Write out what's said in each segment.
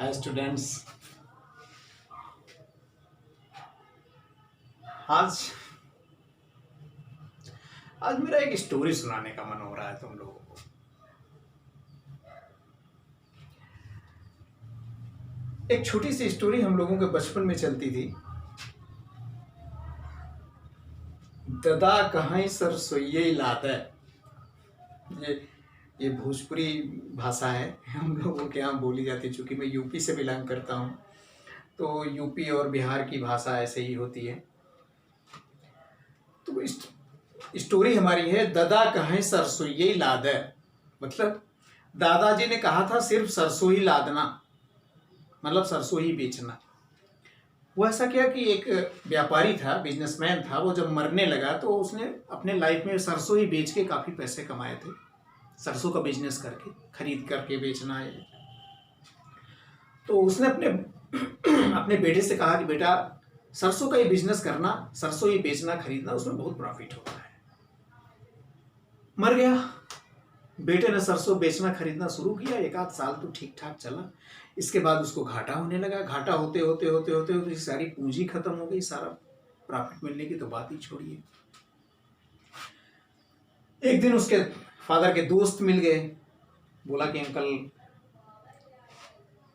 Hi students. आज आज मेरा एक स्टोरी सुनाने का मन हो रहा है तुम लोगों को। एक छोटी सी स्टोरी हम लोगों के बचपन में चलती थी। ददा कहाँ सरसोइये लादा। ये भोजपुरी भाषा है, हम लोगों के यहाँ बोली जाती है। चूँकि मैं यूपी से बिलोंग करता हूँ तो यूपी और बिहार की भाषा ऐसे ही होती है। तो स्टोरी हमारी है ददा कहें सरसोई लाद। मतलब दादाजी ने कहा था सिर्फ सरसों ही लादना, मतलब सरसों ही बेचना। वो ऐसा किया कि एक व्यापारी था, बिजनेसमैन था। वो जब मरने लगा तो उसने अपने लाइफ में सरसों ही बेच के काफ़ी पैसे कमाए थे। सरसों का बिजनेस करके, खरीद करके बेचना है। तो उसने अपने बेटे से कहा कि बेटा सरसों का ही बिजनेस करना, सरसों ही बेचना खरीदना, उसमें बहुत प्रॉफिट होता है। मर गया। बेटे ने सरसों बेचना खरीदना शुरू किया। एक आध साल तो ठीक ठाक चला। इसके बाद उसको घाटा होने लगा। घाटा होते होते होते होते होते सारी पूंजी खत्म हो गई। सारा प्रॉफिट मिलने की तो बात ही छोड़िए। एक दिन उसके फादर के दोस्त मिल गए। बोला कि अंकल,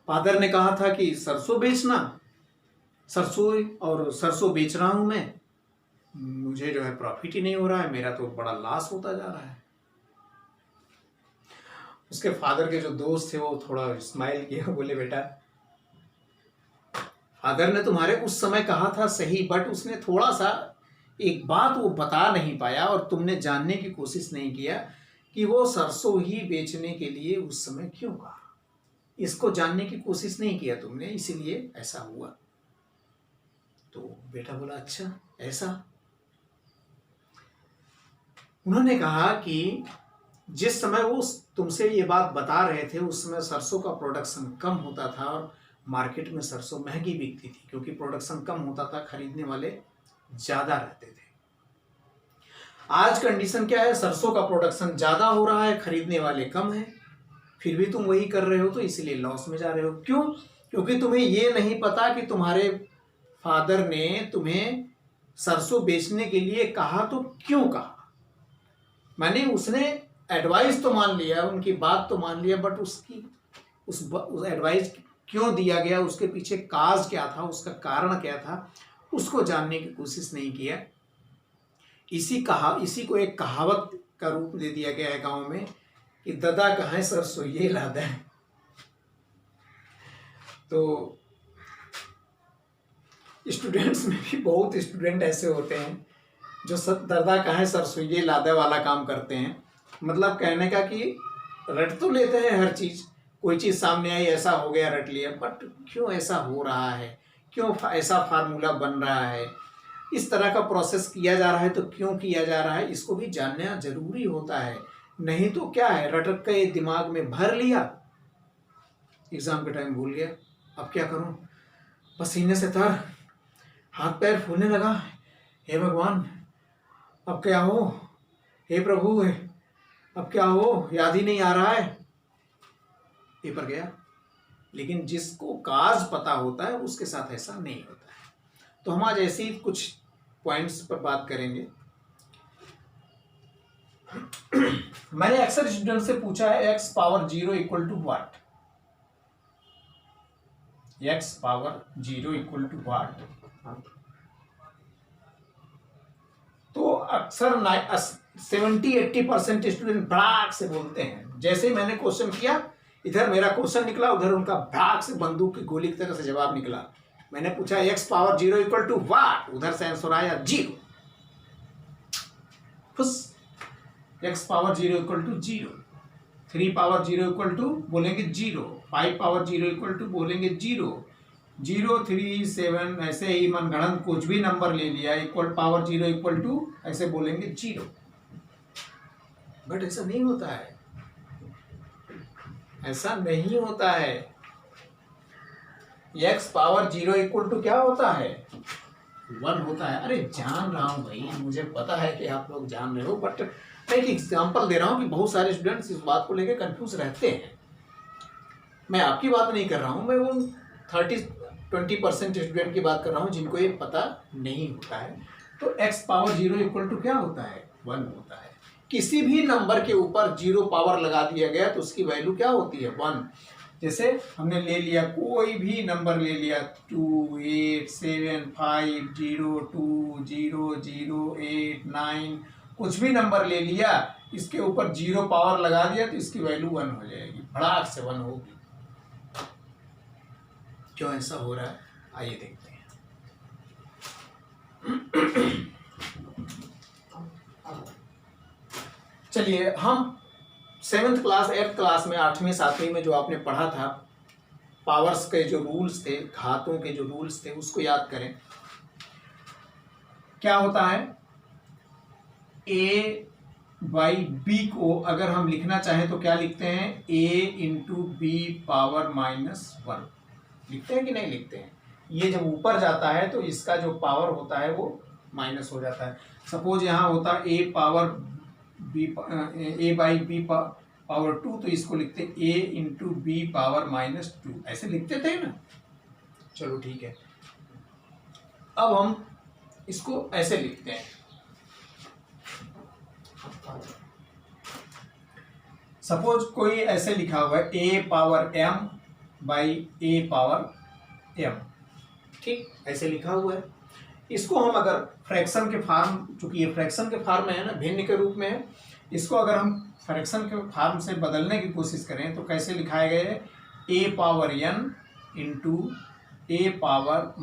फादर ने कहा था कि सरसों बेचना, सरसों और सरसों बेच रहा हूं मैं, मुझे जो है प्रॉफिट ही नहीं हो रहा है, मेरा तो बड़ा लॉस होता जा रहा है। उसके फादर के जो दोस्त थे वो थोड़ा स्माइल किया, बोले बेटा फादर ने तुम्हारे उस समय कहा था सही, बट उसने थोड़ा सा एक बात वो बता नहीं पाया और तुमने जानने की कोशिश नहीं किया कि वो सरसों ही बेचने के लिए उस समय क्यों कहा। इसको जानने की कोशिश नहीं किया तुमने, इसीलिए ऐसा हुआ। तो बेटा बोला अच्छा ऐसा। उन्होंने कहा कि जिस समय वो तुमसे ये बात बता रहे थे उस समय सरसों का प्रोडक्शन कम होता था और मार्केट में सरसों महंगी बिकती थी, क्योंकि प्रोडक्शन कम होता था, खरीदने वाले ज्यादा रहते थे। आज कंडीशन क्या है, सरसों का प्रोडक्शन ज्यादा हो रहा है, खरीदने वाले कम है, फिर भी तुम वही कर रहे हो, तो इसलिए लॉस में जा रहे हो। क्यों? क्योंकि तुम्हें ये नहीं पता कि तुम्हारे फादर ने तुम्हें सरसों बेचने के लिए कहा तो क्यों कहा। मैंने उसने एडवाइस तो मान लिया, उनकी बात तो मान लिया, बट उस एडवाइस क्यों दिया गया, उसके पीछे काज क्या था, उसका कारण क्या था, उसको जानने की कोशिश नहीं किया। इसी को एक कहावत का रूप दे दिया गया है गांव में कि ददा कहाँ सरसोइये लादा। तो स्टूडेंट्स में भी बहुत स्टूडेंट ऐसे होते हैं जो ददा कहाँ सरसोइये लादा वाला काम करते हैं। मतलब कहने का कि रट तो लेते हैं हर चीज़, कोई चीज़ सामने आई ऐसा हो गया रट लिया, बट क्यों ऐसा हो रहा है, क्यों ऐसा फार्मूला बन रहा है, इस तरह का प्रोसेस किया जा रहा है तो क्यों किया जा रहा है, इसको भी जानना जरूरी होता है। नहीं तो क्या है, रटक के दिमाग में भर लिया, एग्जाम के टाइम भूल गया, अब क्या करूं, पसीने से तर, हाथ पैर फूलने लगा, हे भगवान अब क्या हो, हे प्रभु अब क्या हो, याद ही नहीं आ रहा है, पेपर गया। लेकिन जिसको काज पता होता है उसके साथ ऐसा नहीं होता है। तो हम आज ऐसे ही कुछ पॉइंट्स पर बात करेंगे। मैंने अक्सर स्टूडेंट से पूछा है x power 0 equal to what, x power 0 equal to what. तो अक्सर 70-80% स्टूडेंट भड़ाक से बोलते हैं। जैसे ही मैंने क्वेश्चन किया, इधर मेरा क्वेश्चन निकला, उधर उनका भड़ाक से बंदूक की गोली की तरह से जवाब निकला। मैंने पूछा x power 0 equal to what, उधर से आंसर आया 0। खुश। x power 0 equal to 0, 3 power 0 equal to बोलेंगे 0, 5 पावर 0 इक्वल टू बोलेंगे 0, 0, 3, 7, ऐसे ही मनगढ़ंत कुछ भी नंबर ले लिया, इक्वल पावर 0 इक्वल टू ऐसे बोलेंगे 0। बट ऐसा नहीं होता है, ऐसा नहीं होता है। x पावर 0 इक्वल टू क्या होता है, 1 होता है। अरे जान रहा हूं भाई, मुझे पता है कि आप लोग जान रहे हो, बट मैं एक एग्जांपल दे रहा हूं कि बहुत सारे स्टूडेंट्स इस बात को लेकर कंफ्यूज रहते हैं। मैं आपकी बात नहीं कर रहा हूँ, मैं उन 20% स्टूडेंट की बात कर रहा हूँ जिनको ये पता नहीं होता है। तो x पावर 0 इक्वल टू क्या होता है, 1 होता है। किसी भी नंबर के ऊपर 0 पावर लगा दिया गया तो उसकी वैल्यू क्या होती है, 1। जैसे हमने ले लिया कोई भी नंबर ले लिया 2, 8, 7, 5, 0, 2, 0, 0, 8, 9, कुछ भी नंबर ले लिया, इसके ऊपर 0 पावर लगा दिया तो इसकी वैल्यू 1 हो जाएगी, भड़ाक से 1 होगी। क्यों ऐसा हो रहा है, आइए देखते हैं। चलिए हम 7th क्लास 8th क्लास में 8वीं 7वीं में जो आपने पढ़ा था, पावर्स के जो रूल्स थे, घातों के जो रूल्स थे, उसको याद करें। क्या होता है, a बाई बी को अगर हम लिखना चाहें तो क्या लिखते हैं, a इंटू बी पावर -1 लिखते हैं कि नहीं लिखते हैं। ये जब ऊपर जाता है तो इसका जो पावर होता है वो माइनस हो जाता है। सपोज यहाँ होता है a power B, a by B power 2, तो इसको लिखते हैं a इंटू बी पावर -2, ऐसे लिखते थे ना। चलो ठीक है, अब हम इसको ऐसे लिखते हैं। सपोज कोई ऐसे लिखा हुआ है a power m by a power m, ठीक, ऐसे लिखा हुआ है। इसको हम अगर फ्रैक्शन के फॉर्म, चूंकि ये फ्रैक्शन के फॉर्म में है ना, भिन्न के रूप में है, इसको अगर हम फ्रैक्शन के फॉर्म से बदलने की कोशिश करें तो कैसे लिखाए गए है, a power n into a power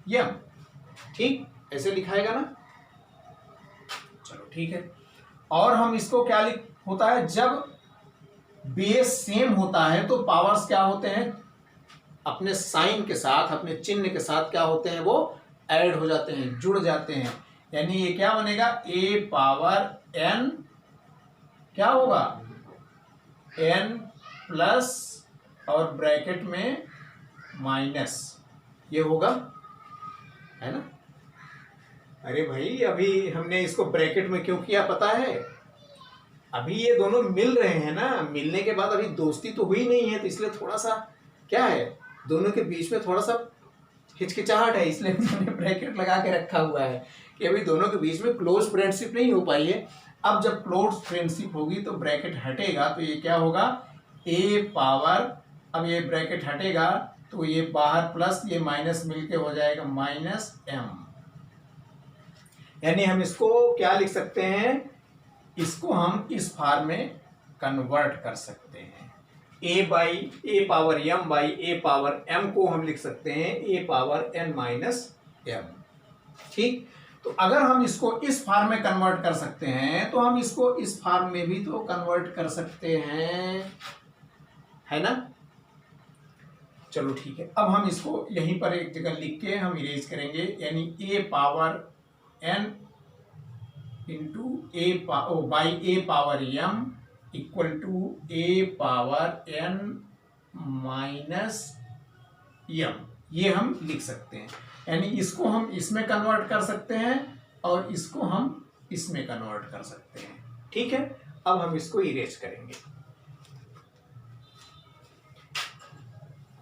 -m, ठीक, ऐसे लिखाएगा ना। चलो ठीक है, और हम इसको क्या होता है, जब बेस सेम होता है तो पावर्स क्या होते हैं, अपने साइन के साथ, अपने चिन्ह के साथ क्या होते हैं, वो ऐड हो जाते हैं, जुड़ जाते हैं। यानी ये क्या बनेगा, a पावर n, क्या होगा, n प्लस और ब्रैकेट में माइनस, ये होगा, है ना। अरे भाई, अभी हमने इसको ब्रैकेट में क्यों किया पता है, अभी ये दोनों मिल रहे हैं ना, मिलने के बाद अभी दोस्ती तो हुई नहीं है, तो इसलिए थोड़ा सा क्या है, दोनों के बीच में थोड़ा सा हिचकिचाहट है, इसलिए मैंने ब्रैकेट लगा के रखा हुआ है कि अभी दोनों के बीच में क्लोज फ्रेंडशिप नहीं हो पाई है। अब जब क्लोज फ्रेंडशिप होगी तो ब्रैकेट हटेगा, तो ये क्या होगा, a पावर, अब ये ब्रैकेट हटेगा तो ये बाहर प्लस, ये माइनस मिलके हो जाएगा -m। यानी हम इसको क्या लिख सकते हैं, इसको हम इस फॉर्म में कन्वर्ट कर सकते हैं। a power m by a power m को हम लिख सकते हैं a power n minus m, ठीक। तो अगर हम इसको इस फॉर्म में कन्वर्ट कर सकते हैं तो हम इसको इस फॉर्म में भी तो कन्वर्ट कर सकते हैं, है ना। चलो ठीक है, अब हम इसको यहीं पर एक जगह लिख के हम इरेज करेंगे, यानी a power n into by a power m equal to a power n minus m, ये हम लिख सकते हैं। यानी इसको हम इसमें कन्वर्ट कर सकते हैं और इसको हम इसमें कन्वर्ट कर सकते हैं, ठीक है। अब हम इसको इरेज करेंगे,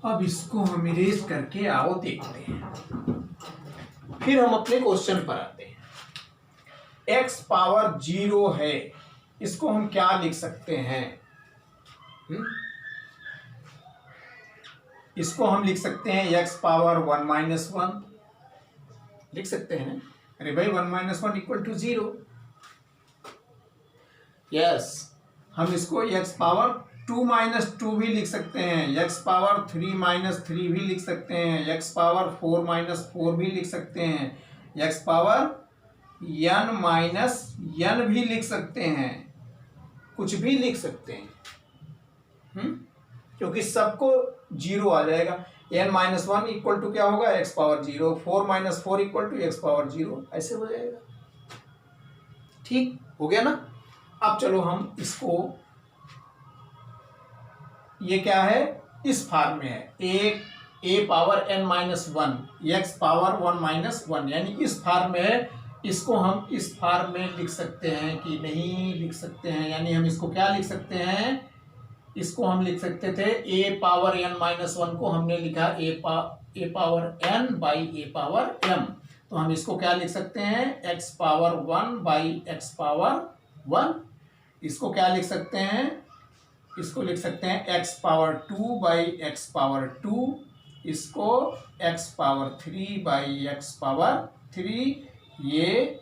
अब इसको हम इरेज करके आओ देखते हैं, फिर हम अपने क्वेश्चन पर आते हैं। x पावर 0 है, इसको हम क्या लिख सकते हैं, इसको हम लिख सकते हैं x पावर 1 माइनस 1 लिख सकते हैं। अरे भाई 1 माइनस 1 इक्वल टू 0, यस। हम इसको x पावर 2 माइनस 2 भी लिख सकते हैं, x पावर 3 माइनस 3 भी लिख सकते हैं, x पावर 4 माइनस 4 भी लिख सकते हैं, x power n minus n भी लिख सकते हैं, कुछ भी लिख सकते हैं, क्योंकि सबको 0 आ जाएगा। n माइनस 1 इक्वल टू क्या होगा, x power 0, 4 minus 4 equal to x power 0, ऐसे हो जाएगा, ठीक हो गया ना। अब चलो हम इसको, ये क्या है, इस फॉर्म में है, a power n minus 1 x power 1 minus 1, यानी इस फॉर्म में है। इसको हम इस फॉर्म में लिख सकते हैं कि नहीं लिख सकते हैं, यानी हम इसको क्या लिख सकते हैं, इसको हम लिख सकते थे a power n minus one को हमने लिखा a power n by a power m। तो हम इसको क्या लिख सकते हैं, x power one by x power one. इसको क्या लिख सकते हैं, इसको लिख सकते हैं x power two by x power two. इसको x power three by x power three. ये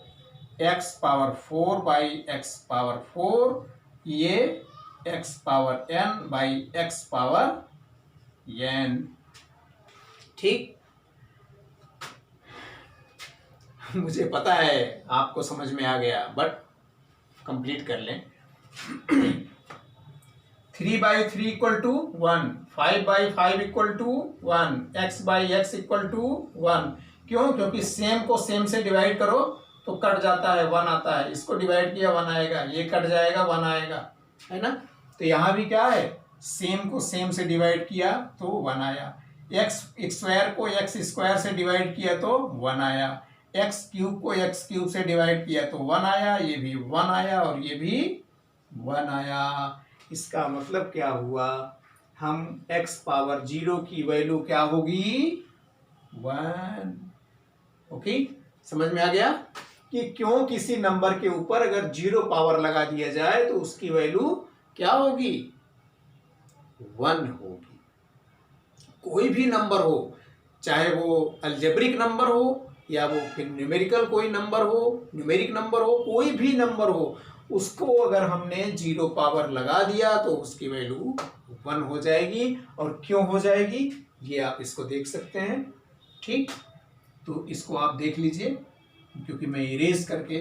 x power four by x power four. ये x power n by x power n। ठीक, मुझे पता है आपको समझ में आ गया, बट कंप्लीट कर लें। 3/3 equal to 1, 5/5 equal to 1, x/x equal to 1। क्यों? क्योंकि सेम को सेम से डिवाइड करो तो कट जाता है, 1 आता है। इसको डिवाइड किया 1 आएगा, ये कट जाएगा 1 आएगा, है ना। तो यहाँ भी क्या है, सेम को सेम से डिवाइड किया तो 1 आया। एक्स स्क्वायर को एक्स स्क्वायर से डिवाइड किया तो 1 आया। एक्स क्यूब को एक्स क्यूब से डिवाइड किया तो 1 आया। ये भी 1 आया और ये भी 1 आया। इसका मतलब क्या हुआ, हम x पावर 0 की वैल्यू क्या होगी, 1। ओके, समझ में आ गया कि क्यों किसी नंबर के ऊपर अगर 0 पावर लगा दिया जाए तो उसकी वैल्यू क्या होगी, 1 होगी। कोई भी नंबर हो, चाहे वो अलजेब्रिक नंबर हो या वो फिर न्यूमेरिकल कोई नंबर हो, न्यूमेरिक नंबर हो, कोई भी नंबर हो, उसको अगर हमने 0 पावर लगा दिया तो उसकी वैल्यू 1 हो जाएगी। और क्यों हो जाएगी ये आप इसको देख सकते हैं। ठीक, तो इसको आप देख लीजिए, क्योंकि मैं इरेज करके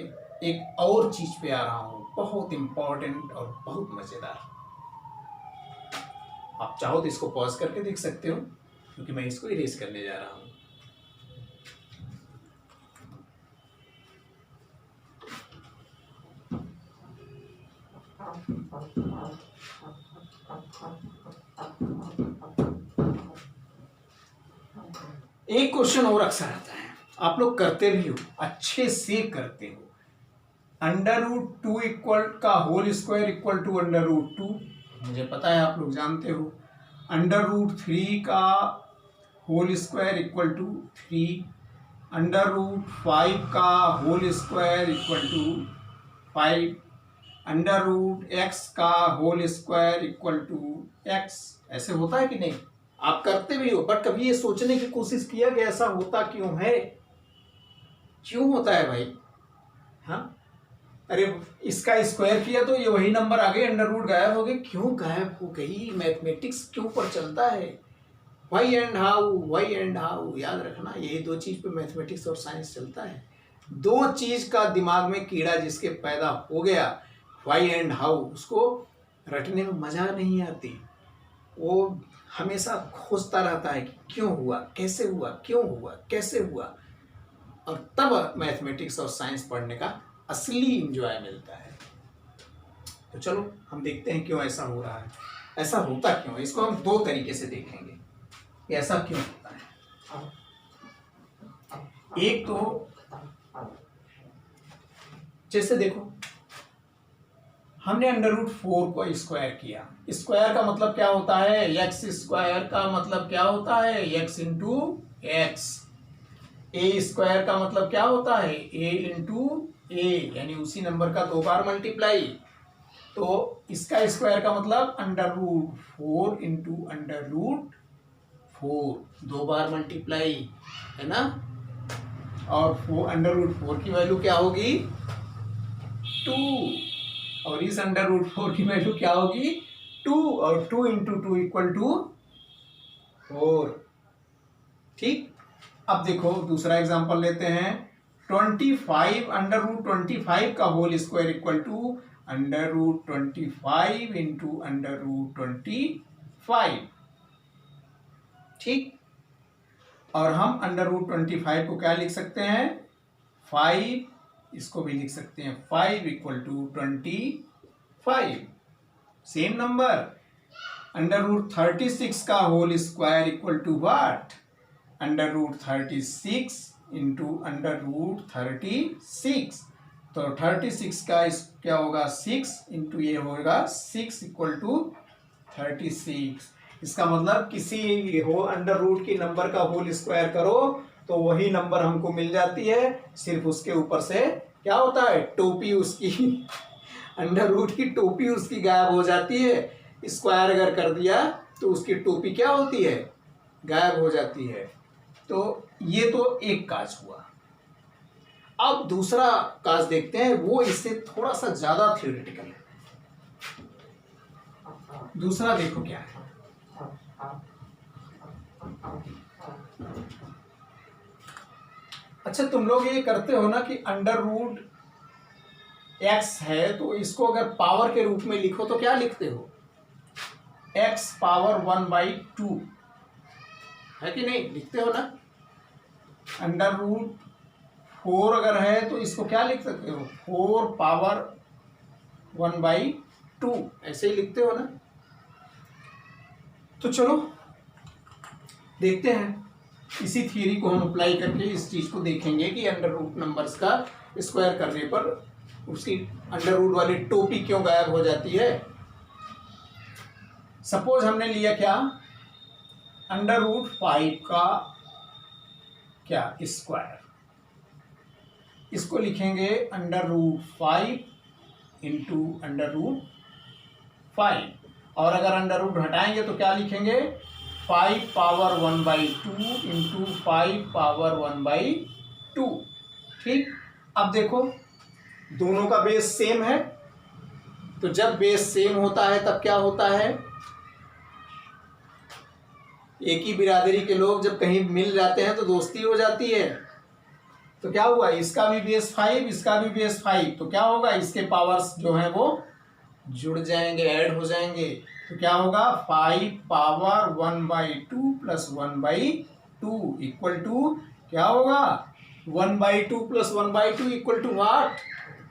एक और चीज पे आ रहा हूं, बहुत इंपॉर्टेंट और बहुत मजेदार। आप चाहो तो इसको पॉज करके देख सकते हो, क्योंकि मैं इसको इरेज करने जा रहा हूं। एक क्वेश्चन और अक्सर आता है, आप लोग करते भी हो, अच्छे से करते हो। √2 इक्वल का होल स्क्वायर इक्वल टू √2, मुझे पता है आप लोग जानते हो। √3 का होल स्क्वायर इक्वल टू 3। √5 का whole square equal to 5। √x का whole square equal to x। ऐसे होता है कि नहीं, आप करते भी हो, बट कभी ये सोचने की कोशिश किया कि ऐसा होता क्यों है, क्यों होता है भाई। हाँ, अरे इसका स्क्वायर किया तो ये वही नंबर आ गए, √ गायब हो गए। क्यों गायब हो गई, मैथमेटिक्स क्यों पर चलता है, वाई एंड हाउ, याद रखना, यही दो चीज पे मैथमेटिक्स और साइंस चलता है। दो चीज का दिमाग में कीड़ा जिसके पैदा हो गया, वाई एंड हाउ, उसको रटने में मजा नहीं आती। वो हमेशा खोजता रहता है कि क्यों हुआ, कैसे हुआ, क्यों हुआ, कैसे हुआ। और तब मैथमेटिक्स और साइंस पढ़ने का असली एंजॉय मिलता है। तो चलो हम देखते हैं क्यों ऐसा हो रहा है, ऐसा होता क्यों है। इसको हम दो तरीके से देखेंगे कि ऐसा क्यों होता है। एक तो जैसे देखो, हमने √4 को स्क्वायर किया। स्क्वायर का मतलब क्या होता है, x स्क्वायर का मतलब क्या होता है, x इंटू एक्स। ए स्क्वायर का मतलब क्या होता है, a इंटू ए, यानी उसी नंबर का 2 बार मल्टीप्लाई। तो इसका स्क्वायर का मतलब √4 इंटू √4, 2 बार मल्टीप्लाई, है ना। और √4 की वैल्यू क्या होगी, 2। और इस √4 की वैल्यू क्या होगी, 2। और 2 इंटू 2 इक्वल टू 4। ठीक, अब देखो दूसरा एग्जांपल लेते हैं। 25 √25 का whole square equal to √25 into √25। ठीक, और हम √25 को क्या लिख सकते हैं, 5। इसको भी लिख सकते हैं 5 इक्वल टू 25। Same number. √36 का whole square equal to what, √36 into √36। तो 36 का क्या होगा, 6 इंटू ये होगा 6 इक्वल टू 36। इसका मतलब किसी हो अंडर रूट की नंबर का होल स्क्वायर करो तो वही नंबर हमको मिल जाती है, सिर्फ उसके ऊपर से क्या होता है, टोपी उसकी अंडर रूट की टोपी उसकी गायब हो जाती है। स्क्वायर अगर कर दिया तो उसकी टोपी क्या होती है, गायब हो जाती है। तो ये तो एक काज हुआ। अब दूसरा काज देखते हैं, वो इससे थोड़ा सा ज्यादा थ्योरेटिकल है। दूसरा देखो क्या है। अच्छा, तुम लोग ये करते हो ना कि अंडर रूट एक्स है तो इसको अगर पावर के रूप में लिखो तो क्या लिखते हो, एक्स पावर 1/2, है कि नहीं, लिखते हो ना। अंडर रूट 4 अगर है तो इसको क्या लिख सकते हो, 4 पावर 1/2, ऐसे ही लिखते हो ना। तो चलो देखते हैं, इसी थियरी को हम अप्लाई करके इस चीज को देखेंगे कि अंडर रूट नंबर्स का स्क्वायर करने पर उसकी अंडर रूट वाली टोपी क्यों गायब हो जाती है। सपोज हमने लिया क्या, अंडर रूट 5 का क्या स्क्वायर, इसको लिखेंगे under root 5 into under root 5, और अगर अंडर रूट हटाएंगे तो क्या लिखेंगे, 5 पावर 1/2 इंटू 5 पावर 1/2। ठीक, अब देखो दोनों का बेस सेम है, तो जब बेस सेम होता है तब क्या होता है, एक ही बिरादरी के लोग जब कहीं मिल जाते हैं तो दोस्ती हो जाती है। तो क्या हुआ, इसका भी बेस 5, इसका भी बेस 5, तो क्या होगा, इसके पावर्स जो हैं वो जुड़ जाएंगे, ऐड हो जाएंगे। तो क्या होगा, 5 पावर 1/2 प्लस 1/2 इक्वल टू क्या होगा, 1/2 plus 1/2 equal to what,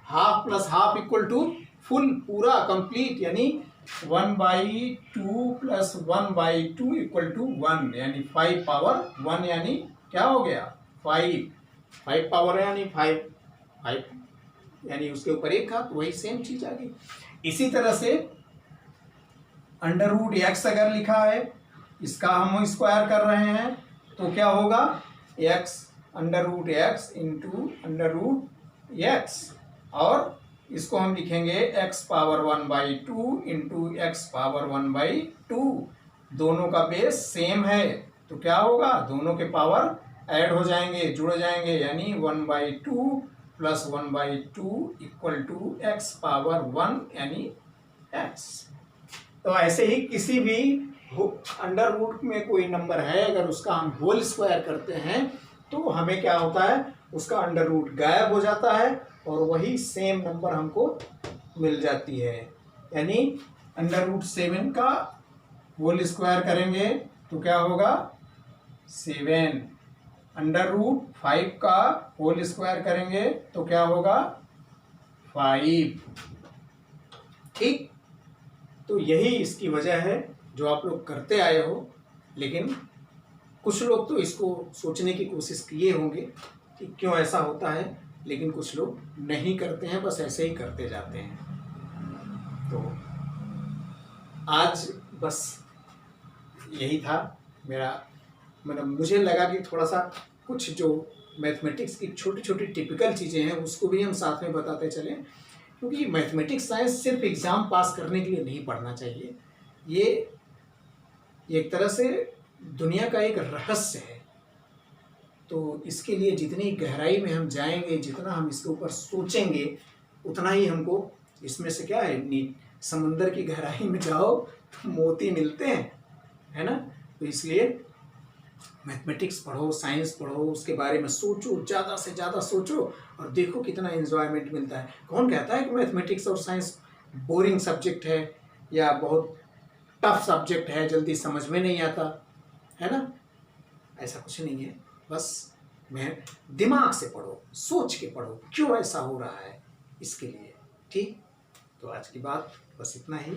half plus half equal to full, पूरा कंप्लीट, यानी 1/2 प्लस 1/2 इक्वल टू 1, यानी 5 पावर 1, यानी क्या हो गया 5 पावर है, यानी 5 यानी उसके ऊपर एक घात, वही सेम चीज आ गई। इसी तरह से अंडर रूट एक्स अगर लिखा है, इसका हम स्क्वायर कर रहे हैं तो क्या होगा, X under root X into under root X, और इसको हम लिखेंगे X power 1/2 into X power 1/2। दोनों का बेस सेम है तो क्या होगा, दोनों के पावर ऐड हो जाएंगे, जुड़ जाएंगे, यानी 1/2 plus 1/2 equal to X power 1, यानी एक्स। तो ऐसे ही किसी भी अंडर रूट में कोई नंबर है, अगर उसका हम होल स्क्वायर करते हैं तो हमें क्या होता है, उसका अंडर रूट गायब हो जाता है और वही सेम नंबर हमको मिल जाती है। यानी अंडर रूट 7 का होल स्क्वायर करेंगे तो क्या होगा 7, अंडर रूट 5 का होल स्क्वायर करेंगे तो क्या होगा 5। ठीक, तो यही इसकी वजह है जो आप लोग करते आए हो, लेकिन कुछ लोग तो इसको सोचने की कोशिश किए होंगे कि क्यों ऐसा होता है, लेकिन कुछ लोग नहीं करते हैं, बस ऐसे ही करते जाते हैं। तो आज बस यही था मेरा, मतलब मुझे लगा कि थोड़ा सा कुछ जो मैथमेटिक्स की छोटी छोटी टिपिकल चीज़ें हैं उसको भी हम साथ में बताते चलें, क्योंकि मैथमेटिक्स साइंस सिर्फ एग्ज़ाम पास करने के लिए नहीं पढ़ना चाहिए। ये एक तरह से दुनिया का एक रहस्य है। तो इसके लिए जितनी गहराई में हम जाएंगे, जितना हम इसके ऊपर सोचेंगे, उतना ही हमको इसमें से क्या है, समंदर की गहराई में जाओ तो मोती मिलते हैं, है ना। तो इसलिए मैथमेटिक्स पढ़ो, साइंस पढ़ो, उसके बारे में सोचो, ज़्यादा से ज़्यादा सोचो और देखो कितना एंजॉयमेंट मिलता है। कौन कहता है कि मैथमेटिक्स और साइंस बोरिंग सब्जेक्ट है या बहुत टफ सब्जेक्ट है, जल्दी समझ में नहीं आता, है ना। ऐसा कुछ नहीं है, बस मैं दिमाग से पढ़ो, सोच के पढ़ो क्यों ऐसा हो रहा है इसके लिए। ठीक, तो आज की बात बस इतना ही।